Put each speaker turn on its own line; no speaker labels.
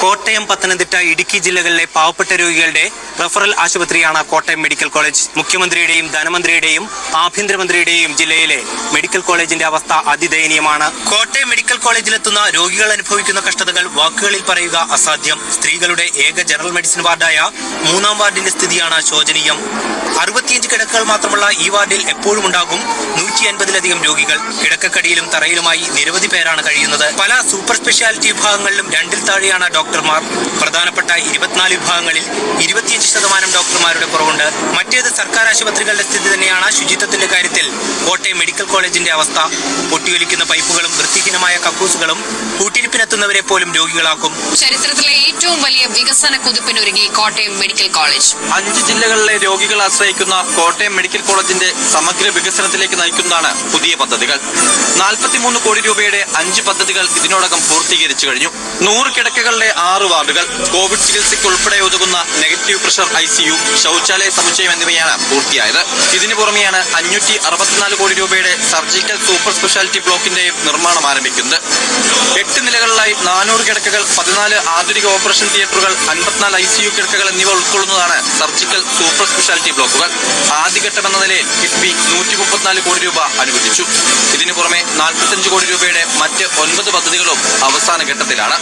കോട്ടയം, പത്തനംതിട്ട, ഇടുക്കി ജില്ലകളിലെ പാവപ്പെട്ട രോഗികളുടെ റഫറൽ ആശുപത്രിയാണ് കോട്ടയം മെഡിക്കൽ കോളേജ്. മുഖ്യമന്ത്രിയുടെയും ധനമന്ത്രിയുടെയും ആഭ്യന്തരമന്ത്രിയുടെയും ജില്ലയിലെ മെഡിക്കൽ കോളേജിന്റെ അവസ്ഥ അതിദയനീയമാണ്. കോട്ടയം മെഡിക്കൽ കോളേജിലെത്തുന്ന രോഗികൾ അനുഭവിക്കുന്ന കഷ്ടതകൾ വാക്കുകളിൽ പറയുക അസാധ്യം. സ്ത്രീകളുടെ ഏക ജനറൽ മെഡിസിൻ വാർഡായ 3-ാം വാർഡിന്റെ സ്ഥിതിയാണ് ശോചനീയം. 65 കിടക്കകൾ മാത്രമുള്ള ഈ വാർഡിൽ എപ്പോഴും ഉണ്ടാകും 150-ലധികം രോഗികൾ. കിടക്കക്കടിയിലും തറയിലുമായി നിരവധി പേരാണ് കഴിയുന്നത്. പല സൂപ്പർ സ്പെഷ്യാലിറ്റി വിഭാഗങ്ങളിലും 2-ൽ താഴെയാണ് ഡോക്ടർമാർ. പ്രധാനപ്പെട്ട 24 വിഭാഗങ്ങളിൽ 25% ഡോക്ടർമാരുടെ കുറവുണ്ട്. മറ്റേത് സർക്കാർ ആശുപത്രികളുടെ സ്ഥിതി തന്നെയാണ് ശുചിത്വത്തിന്റെ കാര്യത്തിൽ കോട്ടയം മെഡിക്കൽ കോളേജിന്റെ അവസ്ഥ. പൊട്ടിയൊലിക്കുന്ന പൈപ്പുകളും വൃത്തിഹീനമായ കക്കൂസുകളും കൂട്ടിരിപ്പിനെത്തുന്നവരെ പോലും രോഗികളാക്കും.
ചരിത്രത്തിലെ ഏറ്റവും വലിയ വികസന കുതിപ്പിനൊരുങ്ങി കോട്ടയം മെഡിക്കൽ കോളേജ്.
5 ജില്ലകളിലെ രോഗികൾ ആശ്രയിക്കുന്ന കോട്ടയം മെഡിക്കൽ കോളേജിന്റെ സമഗ്ര വികസനത്തിലേക്ക് നയിക്കുന്നതാണ് പുതിയ പദ്ധതികൾ. 43 കോടി രൂപയുടെ 5 പദ്ധതികൾ ഇതിനോടകം പൂർത്തീകരിച്ചു കഴിഞ്ഞു. 100 കിടക്കകളിലെ 6 വാർഡുകൾ, കോവിഡ് ചികിത്സയ്ക്ക് ഉൾപ്പെടെ ഒതുങ്ങുന്ന നെഗറ്റീവ് പ്രഷർ ICU, ശൗചാലയ സമുച്ചയം എന്നിവയാണ് പൂർത്തിയായത്. ഇതിനു പുറമെയാണ് 564 കോടി രൂപയുടെ സർജിക്കൽ സൂപ്പർ സ്പെഷ്യാലിറ്റി ബ്ലോക്കിന്റെയും നിർമ്മാണം ആരംഭിക്കുന്നത്. 8 നിലകളിലായി 400 കിടക്കകൾ, 14 ആധുനിക ഓപ്പറേഷൻ തിയേറ്ററുകൾ, 54 ICU കിടക്കകൾ എന്നിവ ഉൾക്കൊള്ളുന്നതാണ് സർജിക്കൽ സൂപ്പർ സ്പെഷ്യാലിറ്റി ബ്ലോക്കുകൾ. ആദ്യഘട്ടമെന്ന നിലയിൽ കിഫ്ബി 134 കോടി രൂപ അനുവദിച്ചു. ഇതിനു പുറമെ 45 കോടി രൂപയുടെ മറ്റ് 9 പദ്ധതികളും അവസാന ഘട്ടത്തിലാണ്.